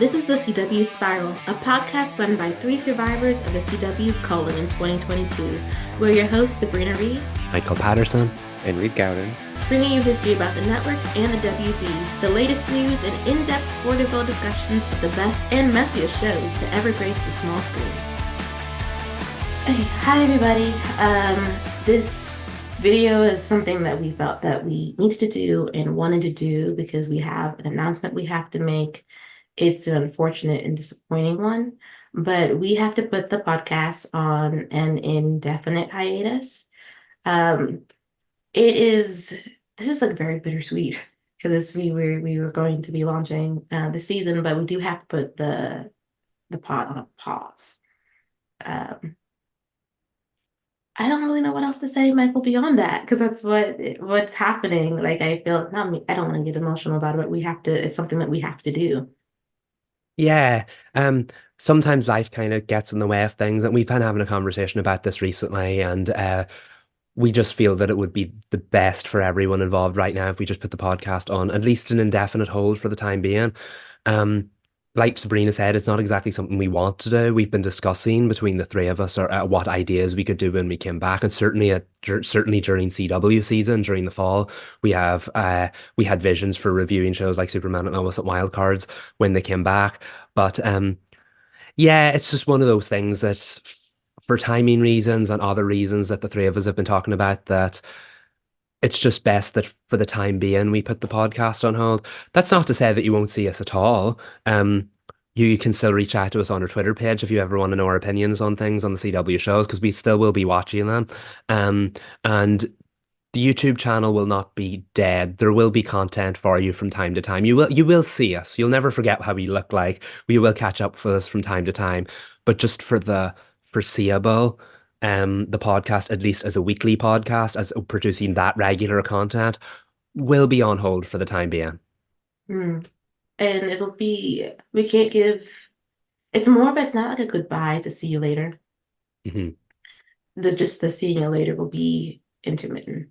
This is the CW Spiral, a podcast run by three survivors of the CW's calling in 2022. We're your hosts, Sabrina Reed, Michael Patterson, and Reed Gowden, bringing you history about the network and the WB, the latest news and in-depth Sporterville discussions of the best and messiest shows to ever grace the small screen. Hey, hi everybody. This video is something that we felt that we needed to do and wanted to do because we have an announcement we have to make. It's an unfortunate and disappointing one, but we have to put the podcast on an indefinite hiatus. This is like very bittersweet because we were going to be launching the season, but we do have to put the pod on a pause. I don't really know what else to say, Michael, beyond that, because that's what's happening. Like I feel not me, I don't want to get emotional about it, but it's something that we have to do. Yeah, sometimes life kind of gets in the way of things, and we've been having a conversation about this recently, and we just feel that it would be the best for everyone involved right now if we just put the podcast on at least an indefinite hold for the time being. Like Sabrina said, it's not exactly something we want to do. We've been discussing between the three of us or what ideas we could do when we came back, and certainly during CW season during the fall, we had visions for reviewing shows like Superman and Lois at Wildcards when they came back. But yeah, it's just one of those things that, for timing reasons and other reasons that the three of us have been talking about, that it's just best that for the time being we put the podcast on hold. That's not to say that you won't see us at all. You can still reach out to us on our Twitter page if you ever want to know our opinions on things on the CW shows, because we still will be watching them. And the YouTube channel will not be dead. There will be content for you from time to time. You will see us. You'll never forget how we look like. We will catch up with us from time to time. But just for the foreseeable, the podcast, at least as a weekly podcast, as producing that regular content, will be on hold for the time being. And we can't give, it's not like a goodbye to see you later. Just the seeing you later will be intermittent.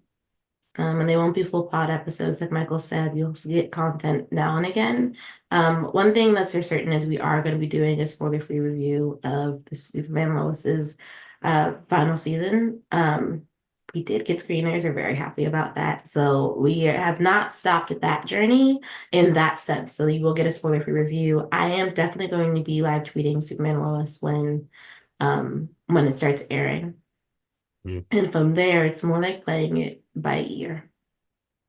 And they won't be full pod episodes, like Michael said. You'll get content now and again. One thing that's for certain is we are going to be doing a spoiler-free review of the Superman Lois's final season. We did get screeners. We're very happy about that. So we have not stopped at that journey in that sense. So you will get a spoiler-free review. I am definitely going to be live tweeting Superman Lois when it starts airing. And from there, it's more like playing it by ear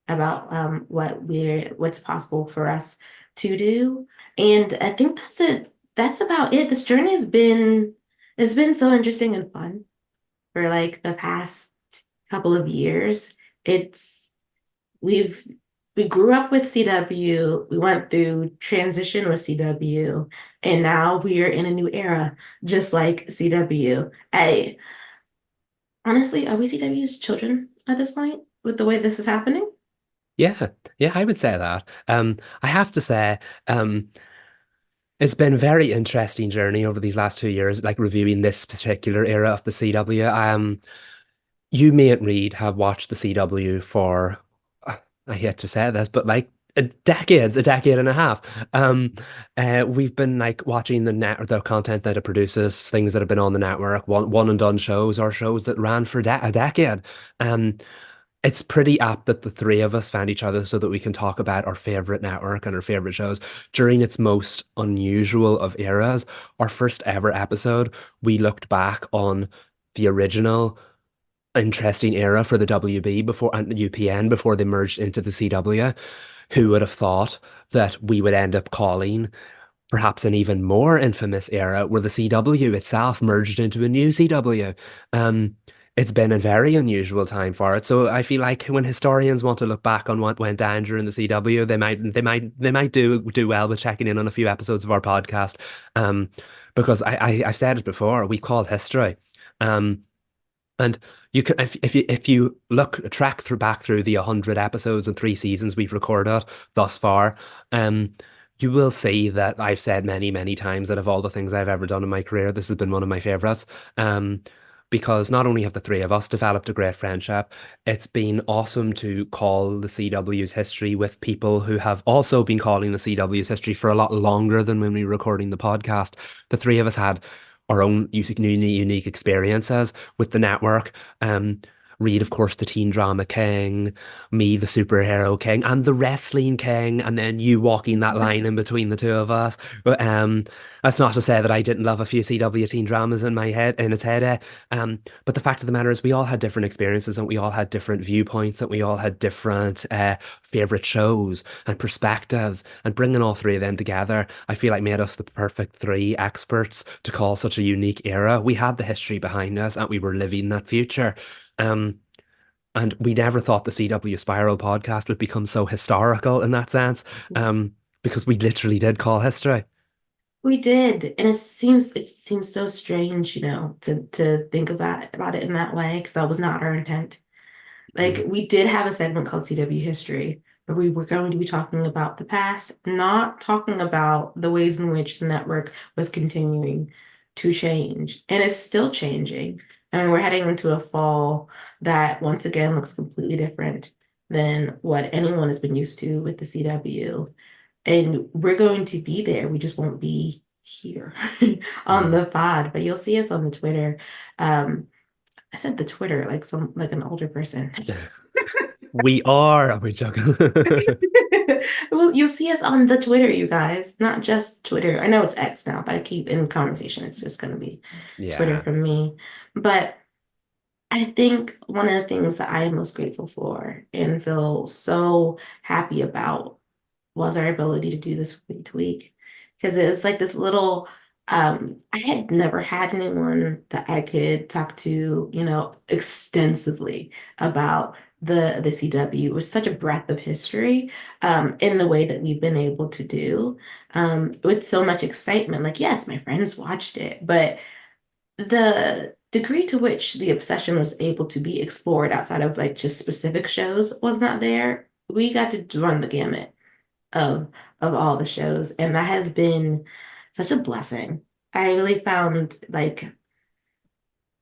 about what's possible for us to do. And I think that's it. That's about it. This journey it's been so interesting and fun for like the past couple of years. We grew up with CW, we went through transition with CW, and now we are in a new era, just like CW. Honestly, are we CW's children at this point with the way this is happening? Yeah, I would say that. I have to say, it's been a very interesting journey over these last 2 years, like reviewing this particular era of the CW. You, me, and Reed have watched the CW for, I hate to say this, but like a decade and a half. We've been like watching the content that it produces, things that have been on the network, one and done shows or shows that ran for a decade. It's pretty apt that the three of us found each other so that we can talk about our favorite network and our favorite shows during its most unusual of eras. Our first ever episode, we looked back on the original interesting era for the WB before and the UPN before they merged into the CW. Who would have thought that we would end up calling perhaps an even more infamous era where the CW itself merged into a new CW? It's been a very unusual time for it. So I feel like when historians want to look back on what went down during the CW, they might do well with checking in on a few episodes of our podcast. Because I've said it before, we call history. And you can, if you track back through the 100 episodes and 3 seasons we've recorded thus far, you will see that I've said many, many times that of all the things I've ever done in my career, this has been one of my favorites. because not only have the three of us developed a great friendship, it's been awesome to call the CW's history with people who have also been calling the CW's history for a lot longer than when we were recording the podcast. The three of us had our own unique experiences with the network. Reed, of course, the teen drama king, me, the superhero king, and the wrestling king, and then you walking that line in between the two of us. But that's not to say that I didn't love a few CW teen dramas in my head, in its heyday. But the fact of the matter is, we all had different experiences, and we all had different viewpoints, and we all had different favorite shows and perspectives. And bringing all three of them together, I feel like made us the perfect three experts to call such a unique era. We had the history behind us, and we were living that future. Um, and we never thought the CW Spiral podcast would become so historical in that sense, because we literally did call history. We did, and it seems so strange, to think about it in that way, because that was not our intent. Like Mm, we did have a segment called CW History, where we were going to be talking about the past, not talking about the ways in which the network was continuing to change and is still changing. I mean, we're heading into a fall that once again looks completely different than what anyone has been used to with the CW. And we're going to be there. We just won't be here on mm. the pod, but you'll see us on the Twitter. Um, I said the Twitter like an older person. We are. We joking? Well, you'll see us on the Twitter, you guys, not just Twitter. I know it's X now, but I keep in conversation. It's just going to be Twitter Yeah. from me. But I think one of the things that I am most grateful for and feel so happy about was our ability to do this week to week. Because it's like this little, I had never had anyone that I could talk to, extensively about the CW. It was such a breadth of history, in the way that we've been able to do, with so much excitement. Like, yes, my friends watched it, but the degree to which the obsession was able to be explored outside of like just specific shows was not there. We got to run the gamut of of all the shows, and that has been such a blessing. I really found like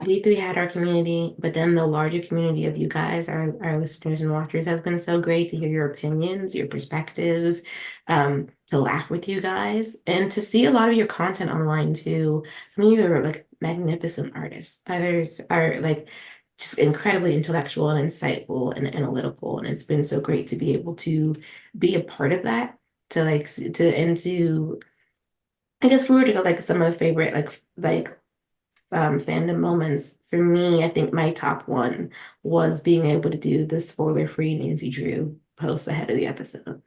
we three had our community, but then the larger community of you guys, our listeners and watchers, has been so great to hear your opinions, your perspectives, to laugh with you guys, and to see a lot of your content online too. Some of you are like magnificent artists. Others are like just incredibly intellectual and insightful and analytical. And it's been so great to be able to be a part of that, to like to and to I guess if we were to go like some of the favorite fandom moments for me, I think my top one was being able to do the spoiler-free Nancy Drew posts ahead of the episode.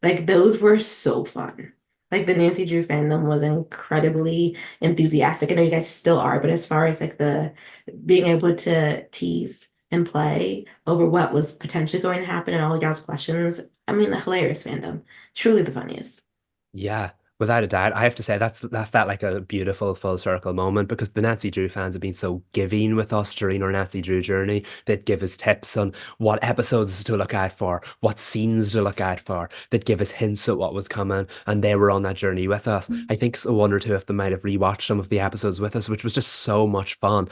Like those were so fun. Like the Nancy Drew fandom was incredibly enthusiastic. I know you guys still are, but as far as like the being able to tease and play over what was potentially going to happen and all y'all's questions, I mean, the hilarious fandom, truly the funniest. Yeah, without a doubt. I have to say that felt like a beautiful full circle moment because the Nancy Drew fans have been so giving with us during our Nancy Drew journey. They'd give us tips on what episodes to look out for, what scenes to look out for. They'd give us hints at what was coming, and they were on that journey with us. I think one or two of them might have rewatched some of the episodes with us, which was just so much fun.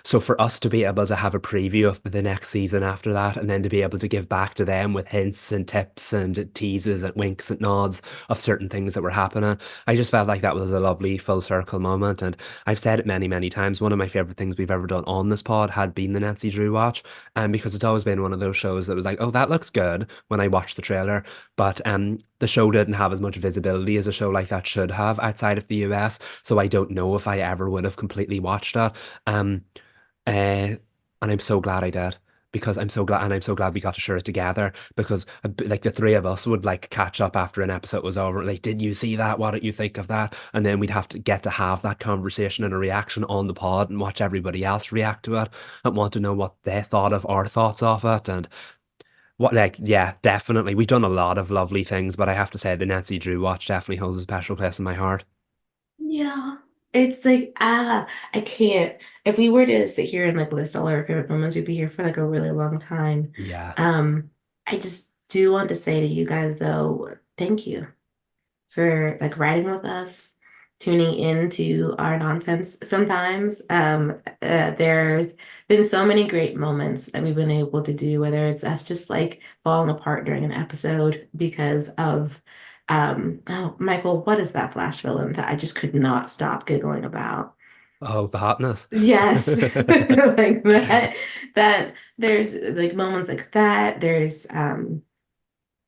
So for us to be able to have a preview of the next season after that, and then to be able to give back to them with hints and tips and teases and winks and nods of certain things that were happening. I just felt like that was a lovely full circle moment. And I've said it many, many times. One of my favorite things we've ever done on this pod had been the Nancy Drew watch. And because it's always been one of those shows that was like, oh, that looks good when I watched the trailer. But the show didn't have as much visibility as a show like that should have outside of the US. So I don't know if I ever would have completely watched it. Um, uh, and I'm so glad I did because I'm so glad we got to share it together because like the three of us would like catch up after an episode was over. Like, did you see that? What did you think of that? And then we'd have to get to have that conversation and a reaction on the pod and watch everybody else react to it and want to know what they thought of our thoughts of it and what like yeah, definitely. We've done a lot of lovely things, but I have to say the Nancy Drew watch definitely holds a special place in my heart. Yeah. It's like, I can't. If we were to sit here and like list all our favorite moments, we'd be here for like a really long time. Yeah. I just do want to say to you guys though, thank you for like riding with us, tuning into our nonsense sometimes. There's been so many great moments that we've been able to do, whether it's us just like falling apart during an episode because of, oh, Michael, what is that Flash villain that I just could not stop giggling about? Oh, the hotness. Yes, like that, that there's like moments like that. There's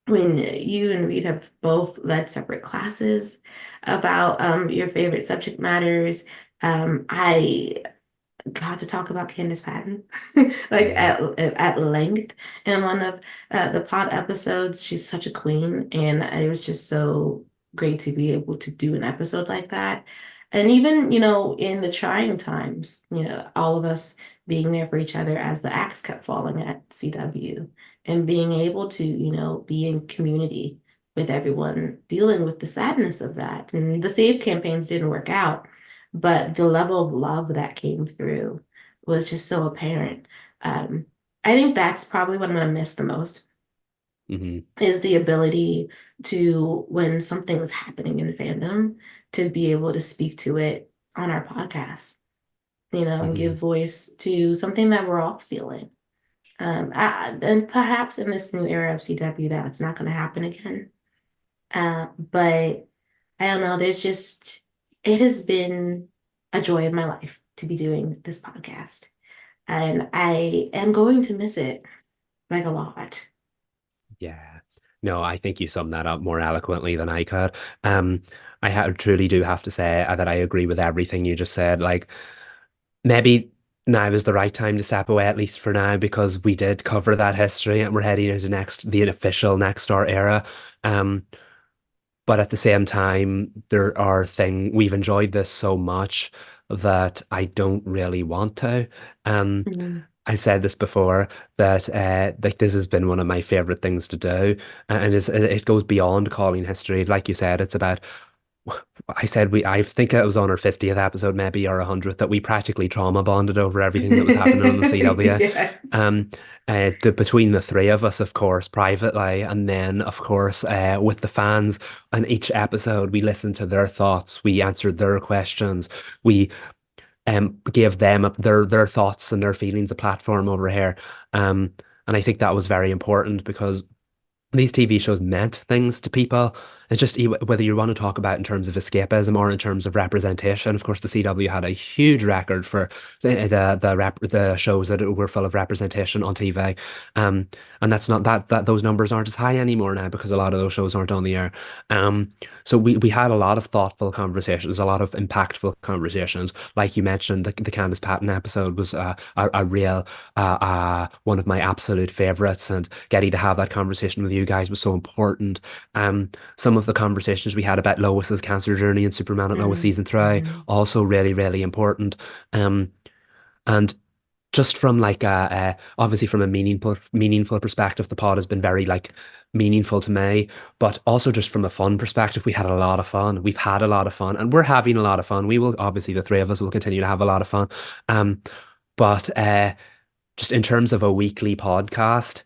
when you and Reed have both led separate classes about your favorite subject matters. I got to talk about Candace Patton like Yeah. at length in one of the pod episodes. She's such a queen, and it was just so great to be able to do an episode like that. And even, in the trying times, all of us being there for each other as the axe kept falling at CW and being able to, be in community with everyone, dealing with the sadness of that. And the save campaigns didn't work out, but the level of love that came through was just so apparent. Um, I think that's probably what I'm gonna miss the most Hmm. is the ability to, when something is happening in fandom, to be able to speak to it on our podcast, and Hmm. give voice to something that we're all feeling. And perhaps in this new era of CW, that's not going to happen again. But I don't know. It has been a joy of my life to be doing this podcast. And I am going to miss it like a lot. Yeah. No, I think you summed that up more eloquently than I could. Um, truly do have to say that I agree with everything you just said. Like, maybe now is the right time to step away, at least for now, because we did cover that history and we're heading into the official Next Star era. Um, but at the same time, we've enjoyed this so much that I don't really want to. Um, Mhm. I've said this before that like this has been one of my favorite things to do, and it goes beyond calling history. Like you said, it's about I think it was on our 50th episode, maybe, or 100th, that we practically trauma bonded over everything that was happening on the CW. Yes. Um, between the three of us, of course, privately, and then, of course, with the fans, on each episode, we listened to their thoughts, we answered their questions, we gave them their thoughts and their feelings a platform over here. Um, and I think that was very important because these TV shows meant things to people. It's just whether you want to talk about in terms of escapism or in terms of representation. Of course, the CW had a huge record for the shows that were full of representation on TV. Um, and that's not that those numbers aren't as high anymore now because a lot of those shows aren't on the air. Um, so we had a lot of thoughtful conversations, a lot of impactful conversations. Like you mentioned, the Candace Patton episode was a real one of my absolute favorites, and getting to have that conversation with you guys was so important. Some of the conversations we had about Lois's cancer journey and Superman at Lois season three Mhm. also really, really important. Um, and just from like obviously from a meaningful perspective, the pod has been very like meaningful to me, but also just from a fun perspective, we had a lot of fun. We've had a lot of fun, and we're having a lot of fun. We will obviously, the three of us will continue to have a lot of fun. Um, but just in terms of a weekly podcast,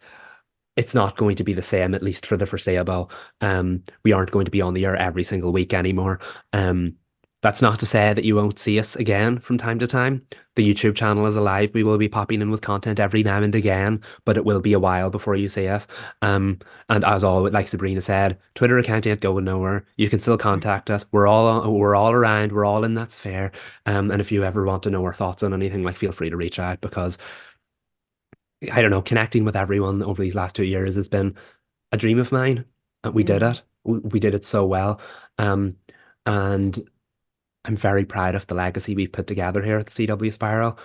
it's not going to be the same, at least for the foreseeable. We aren't going to be on the air every single week anymore. Um, that's not to say that you won't see us again from time to time. The YouTube channel is alive. We will be popping in with content every now and again, but it will be a while before you see us. Um, and as always, like Sabrina said, Twitter account ain't going nowhere. You can still contact us. We're all around. We're all in that sphere. And if you ever want to know our thoughts on anything, like feel free to reach out because I don't know, connecting with everyone over these last 2 years has been a dream of mine. And we did Mhm. it. We did it so well. Um, and I'm very proud of the legacy we've put together here at the CW Spiral.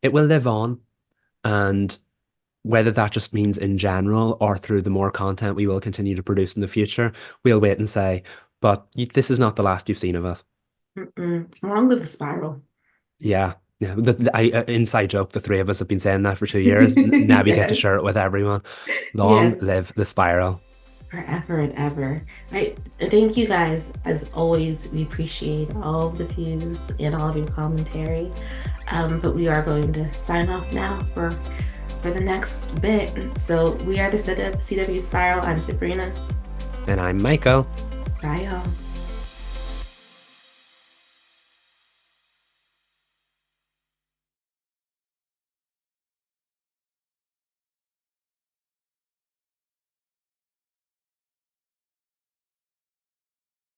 It will live on, and whether that just means in general or through the more content we will continue to produce in the future, we'll wait and say. But this is not the last you've seen of us. Along with the spiral. Yeah. Yeah, inside joke. The three of us have been saying that for 2 years. Now we get to Yes. share it with everyone. Long Yes. live the spiral. Forever and ever. Right. Thank you guys. As always, we appreciate all of the views and all of your commentary. But we are going to sign off now for the next bit. So we are the CW Spiral. I'm Sabrina. And I'm Michael. Bye, y'all.